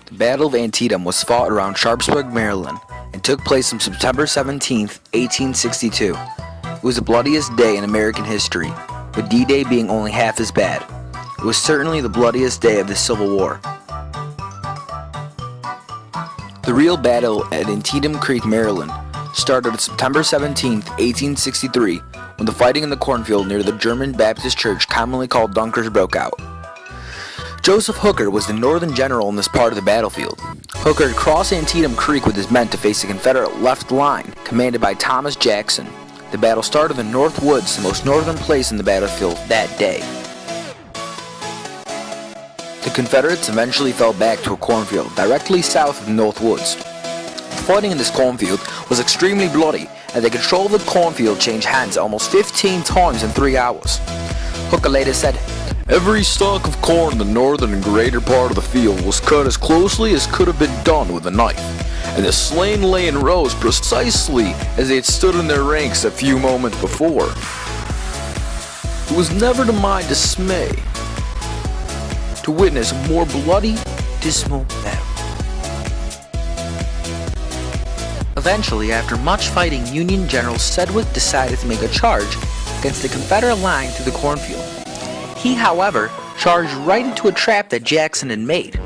The Battle of Antietam was fought around Sharpsburg, Maryland, and took place on September 17, 1862. It was the bloodiest day in American history, with D-Day being only half as bad. It was certainly the bloodiest day of the Civil War. The real battle at Antietam Creek, Maryland, started on September 17, 1863, when the fighting in the cornfield near the German Baptist Church, commonly called Dunkers, broke out. Joseph Hooker was the Northern general in this part of the battlefield. Hooker had crossed Antietam Creek with his men to face the Confederate left line, commanded by Thomas Jackson. The battle started in the North Woods, the most northern place in the battlefield that day. The Confederates eventually fell back to a cornfield directly south of the North Woods. The fighting in this cornfield was extremely bloody, and the control of the cornfield changed hands almost 15 times in 3 hours. Hooker later said, "Every stalk of corn in the northern and greater part of the field was cut as closely as could have been done with a knife, and the slain lay in rows precisely as they had stood in their ranks a few moments before. It was never to my dismay to witness a more bloody, dismal battle." Eventually, after much fighting, Union General Sedgwick decided to make a charge against the Confederate line through the cornfield. He, however, charged right into a trap that Jackson had made.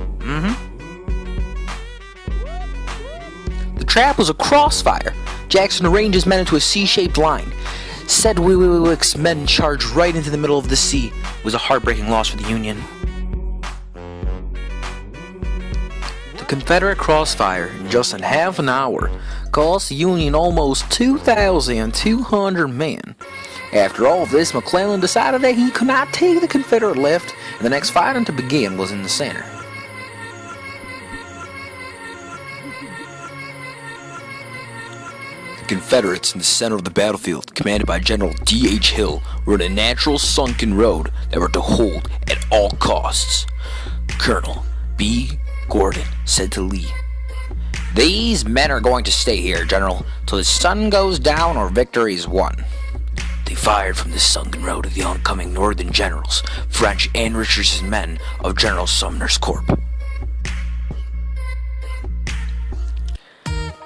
The trap was a crossfire. Jackson arranged his men into a C-shaped line. Sedgwick's men charged right into the middle of the C. It was a heartbreaking loss for the Union. The Confederate crossfire, in just in half an hour, cost the Union almost 2,200 men. After all of this, McClellan decided that he could not take the Confederate left, and the next fighting to begin was in the center. The Confederates in the center of the battlefield, commanded by General D.H. Hill, were in a natural sunken road that were to hold at all costs. Colonel B. Gordon said to Lee, "These men are going to stay here, General, till the sun goes down or victory is won." They fired from this sunken road at the oncoming Northern generals, French and Richardson's men of General Sumner's corps.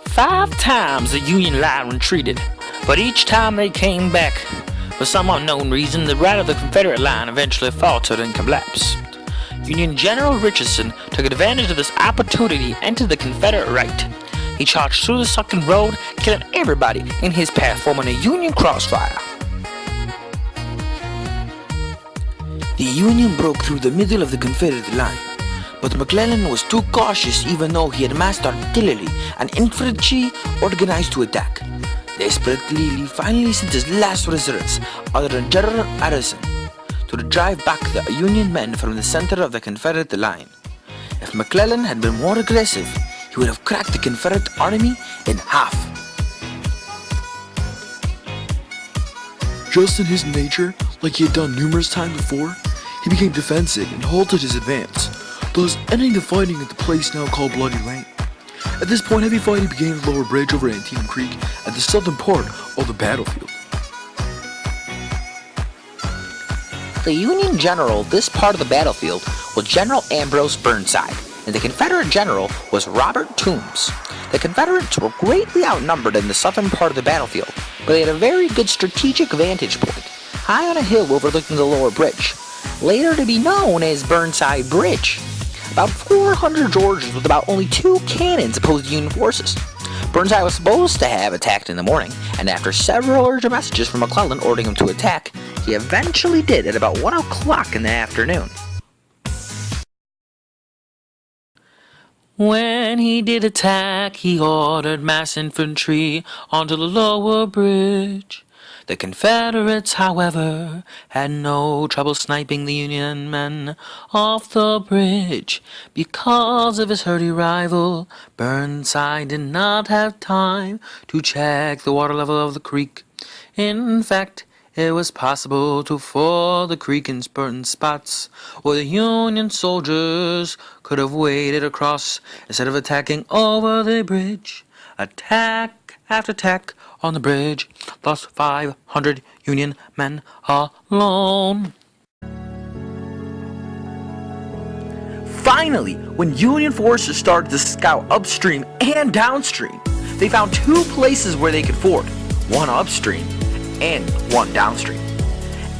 5 times the Union line retreated, but each time they came back. For some unknown reason, the right of the Confederate line eventually faltered and collapsed. Union General Richardson took advantage of this opportunity and entered the Confederate right. He charged through the sunken road, killing everybody in his path, forming a Union crossfire. The Union broke through the middle of the Confederate line, but McClellan was too cautious even though he had massed artillery and infantry organized to attack. Desperately, Lee finally sent his last reserves, other than General Harrison, to drive back the Union men from the center of the Confederate line. If McClellan had been more aggressive, he would have cracked the Confederate army in half. Just in his nature, like he had done numerous times before, he became defensive and halted his advance, thus ending the fighting at the place now called Bloody Lane. At this point, heavy fighting began at the lower bridge over Antietam Creek at the southern part of the battlefield. The Union general of this part of the battlefield was General Ambrose Burnside, and the Confederate general was Robert Toombs. The Confederates were greatly outnumbered in the southern part of the battlefield, but they had a very good strategic vantage point, high on a hill overlooking the lower bridge, later to be known as Burnside Bridge. About 400 Georgians with about only 2 cannons opposed the Union forces. Burnside was supposed to have attacked in the morning, and after several urgent messages from McClellan ordering him to attack, he eventually did at about 1 o'clock in the afternoon. When he did attack, he ordered mass infantry onto the lower bridge. The Confederates, however, had no trouble sniping the Union men off the bridge. Because of his hardy rival, Burnside did not have time to check the water level of the creek. In fact, it was possible to ford the creek in certain spots where the Union soldiers could have waded across instead of attacking over the bridge. Attack after attack on the bridge lost 500 Union men alone. Finally, when Union forces started to scout upstream and downstream, they found two places where they could ford, one upstream and one downstream.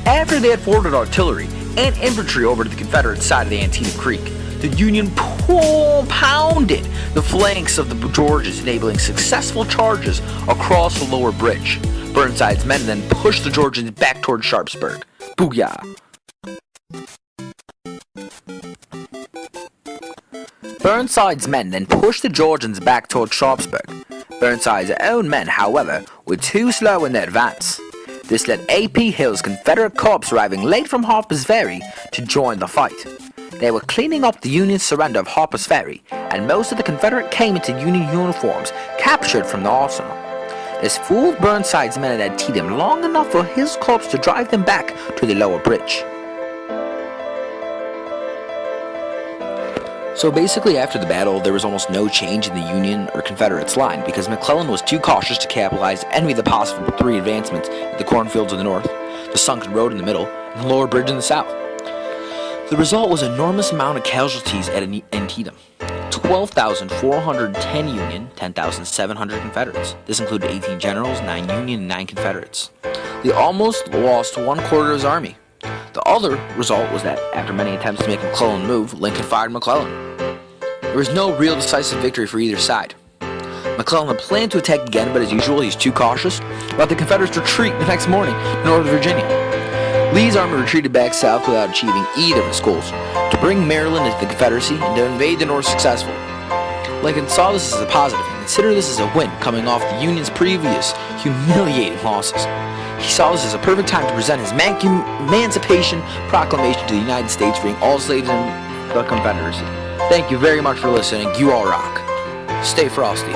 After they had forded artillery and infantry over to the Confederate side of the Antietam Creek, the Union pounded the flanks of the Georgians, enabling successful charges across the lower bridge. Burnside's men then pushed the Georgians back toward Sharpsburg. Booyah! Burnside's men then pushed the Georgians back toward Sharpsburg. Burnside's own men, however, were too slow in their advance. This led A.P. Hill's Confederate corps arriving late from Harper's Ferry to join the fight. They were cleaning up the Union surrender of Harper's Ferry, and most of the Confederate came into Union uniforms captured from the arsenal. This fooled Burnside's men at Antietam long enough for his corps to drive them back to the lower bridge. So basically after the battle, there was almost no change in the Union or Confederates line because McClellan was too cautious to capitalize any of the possible three advancements at the cornfields in the north, the sunken road in the middle, and the lower bridge in the south. The result was an enormous amount of casualties at Antietam. 12,410 Union, 10,700 Confederates. This included 18 generals, 9 Union, and 9 Confederates. They almost lost 1/4 of his army. The other result was that, after many attempts to make McClellan move, Lincoln fired McClellan. There was no real decisive victory for either side. McClellan had planned to attack again, but as usual, he's too cautious about the Confederates' retreat the next morning to northern Virginia. Lee's army retreated back south without achieving either of his goals, to bring Maryland into the Confederacy and to invade the North successfully. Lincoln saw this as a positive and considered this as a win coming off the Union's previous humiliating losses. He saw this as a perfect time to present his Emancipation Proclamation to the United States, freeing all slaves in the Confederacy. Thank you very much for listening. You all rock. Stay frosty.